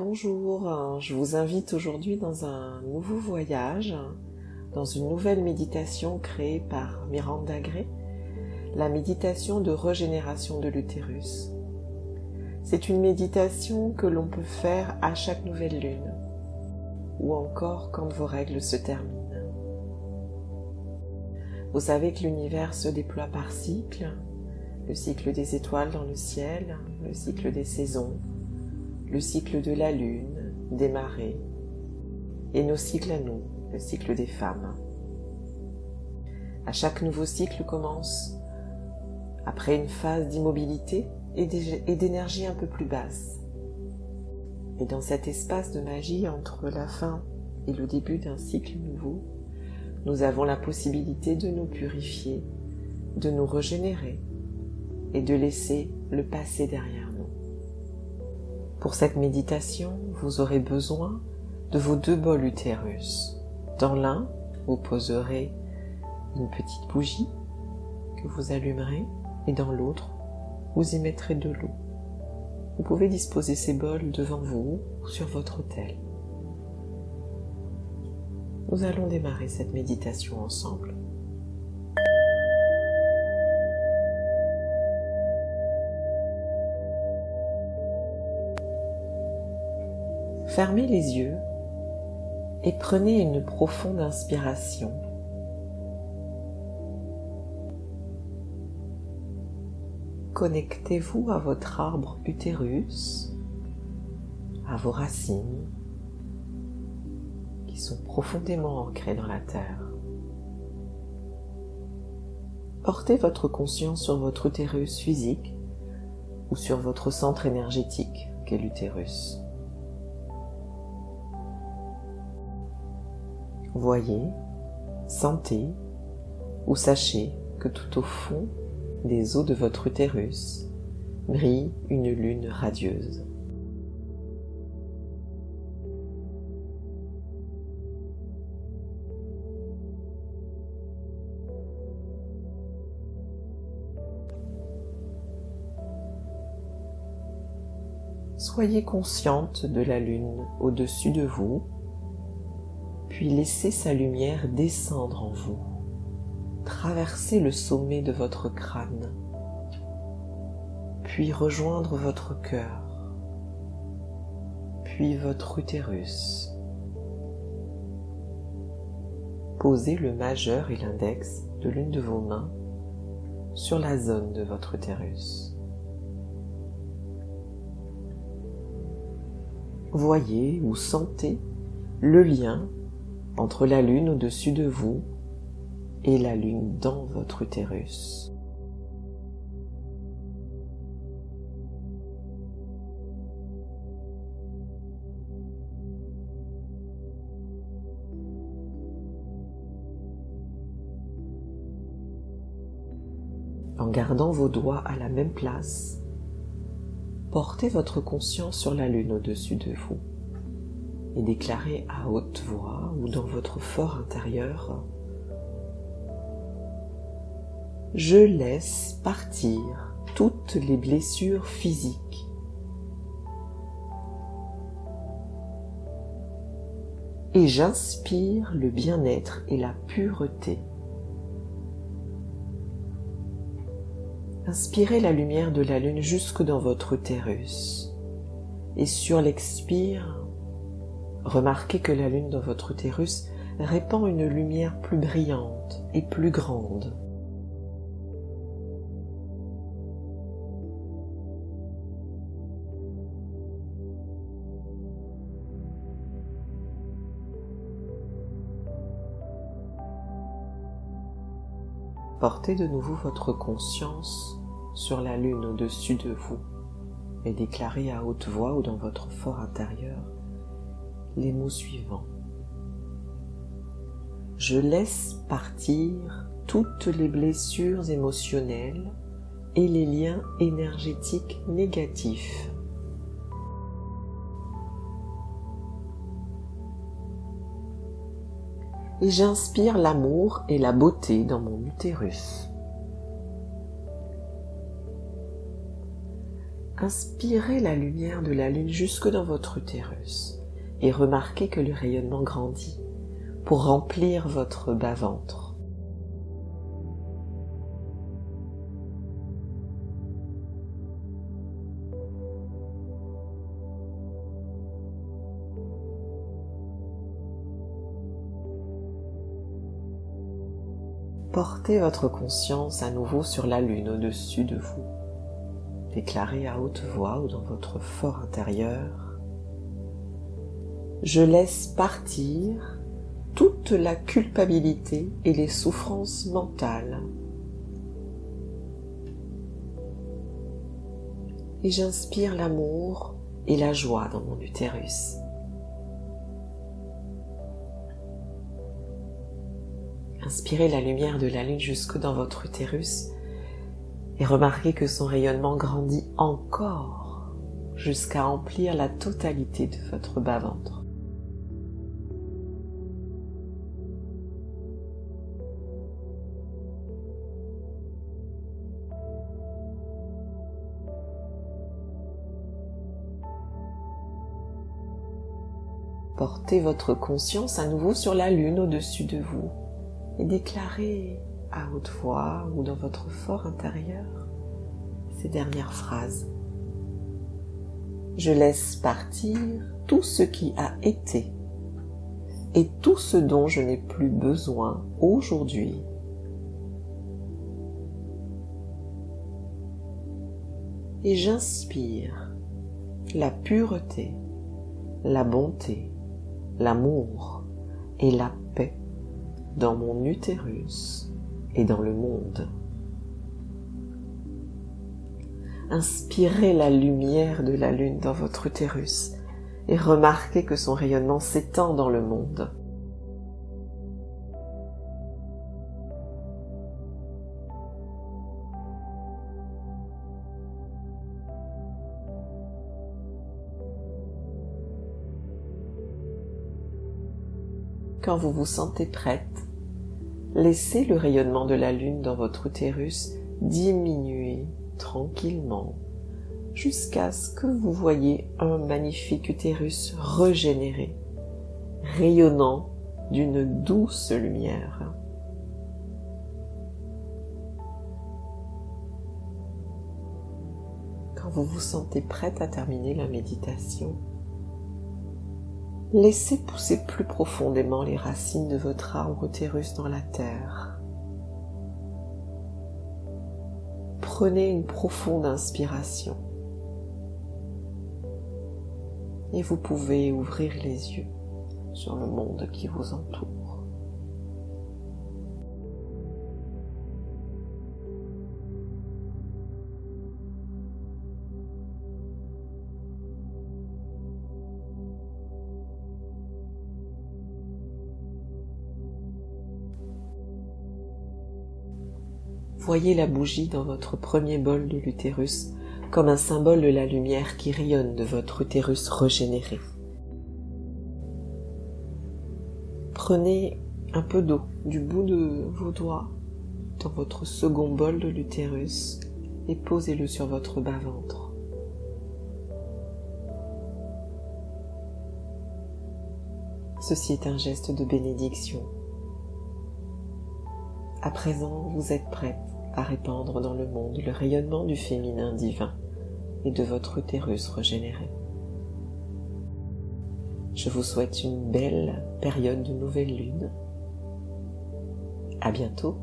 Bonjour, je vous invite aujourd'hui dans un nouveau voyage, dans une nouvelle méditation créée par Miranda Gray, la méditation de régénération de l'utérus. C'est une méditation que l'on peut faire à chaque nouvelle lune, ou encore quand vos règles se terminent. Vous savez que l'univers se déploie par cycle, le cycle des étoiles dans le ciel, le cycle des saisons, le cycle de la lune, des marées, et nos cycles à nous, le cycle des femmes. À chaque nouveau cycle commence après une phase d'immobilité et d'énergie un peu plus basse. Et dans cet espace de magie entre la fin et le début d'un cycle nouveau, nous avons la possibilité de nous purifier, de nous régénérer et de laisser le passé derrière nous. Pour cette méditation, vous aurez besoin de vos 2 bols utérus. Dans l'un, vous poserez une petite bougie que vous allumerez et dans l'autre, vous y mettrez de l'eau. Vous pouvez disposer ces bols devant vous ou sur votre autel. Nous allons démarrer cette méditation ensemble. Fermez les yeux et prenez une profonde inspiration. Connectez-vous à votre arbre utérus, à vos racines qui sont profondément ancrées dans la terre. Portez votre conscience sur votre utérus physique ou sur votre centre énergétique qu'est l'utérus. Voyez, sentez ou sachez que tout au fond des eaux de votre utérus brille une lune radieuse. Soyez consciente de la lune au-dessus de vous, puis laissez sa lumière descendre en vous, traverser le sommet de votre crâne, puis rejoindre votre cœur, puis votre utérus. Posez le majeur et l'index de l'une de vos mains sur la zone de votre utérus. Voyez ou sentez le lien entre la lune au-dessus de vous et la lune dans votre utérus. En gardant vos doigts à la même place, portez votre conscience sur la lune au-dessus de vous et déclarez à haute voix ou dans votre fort intérieur: je laisse partir toutes les blessures physiques. Et j'inspire le bien-être et la pureté. Inspirez la lumière de la lune jusque dans votre utérus. Et sur l'expire, remarquez que la lune dans votre utérus répand une lumière plus brillante et plus grande. Portez de nouveau votre conscience sur la lune au-dessus de vous et déclarez à haute voix ou dans votre fort intérieur les mots suivants. Je laisse partir toutes les blessures émotionnelles et les liens énergétiques négatifs. Et j'inspire l'amour et la beauté dans mon utérus. Inspirez la lumière de la lune jusque dans votre utérus et remarquez que le rayonnement grandit pour remplir votre bas-ventre. Portez votre conscience à nouveau sur la lune au-dessus de vous. Déclarez à haute voix ou dans votre fort intérieur: je laisse partir toute la culpabilité et les souffrances mentales. Et j'inspire l'amour et la joie dans mon utérus. Inspirez la lumière de la lune jusque dans votre utérus et remarquez que son rayonnement grandit encore jusqu'à emplir la totalité de votre bas-ventre. Portez votre conscience à nouveau sur la lune au-dessus de vous et déclarez à haute voix ou dans votre fort intérieur ces dernières phrases. Je laisse partir tout ce qui a été et tout ce dont je n'ai plus besoin aujourd'hui. Et j'inspire la pureté, la bonté, l'amour et la paix dans mon utérus et dans le monde. Inspirez la lumière de la lune dans votre utérus et remarquez que son rayonnement s'étend dans le monde. Quand vous vous sentez prête, laissez le rayonnement de la lune dans votre utérus diminuer tranquillement jusqu'à ce que vous voyez un magnifique utérus régénéré, rayonnant d'une douce lumière. Quand vous vous sentez prête à terminer la méditation, laissez pousser plus profondément les racines de votre arbre utérus dans la terre. Prenez une profonde inspiration et vous pouvez ouvrir les yeux sur le monde qui vous entoure. Voyez la bougie dans votre premier bol de l'utérus comme un symbole de la lumière qui rayonne de votre utérus régénéré. Prenez un peu d'eau du bout de vos doigts dans votre second bol de l'utérus et posez-le sur votre bas-ventre. Ceci est un geste de bénédiction. À présent, vous êtes prête à répandre dans le monde le rayonnement du féminin divin et de votre utérus régénéré. Je vous souhaite une belle période de nouvelle lune. À bientôt.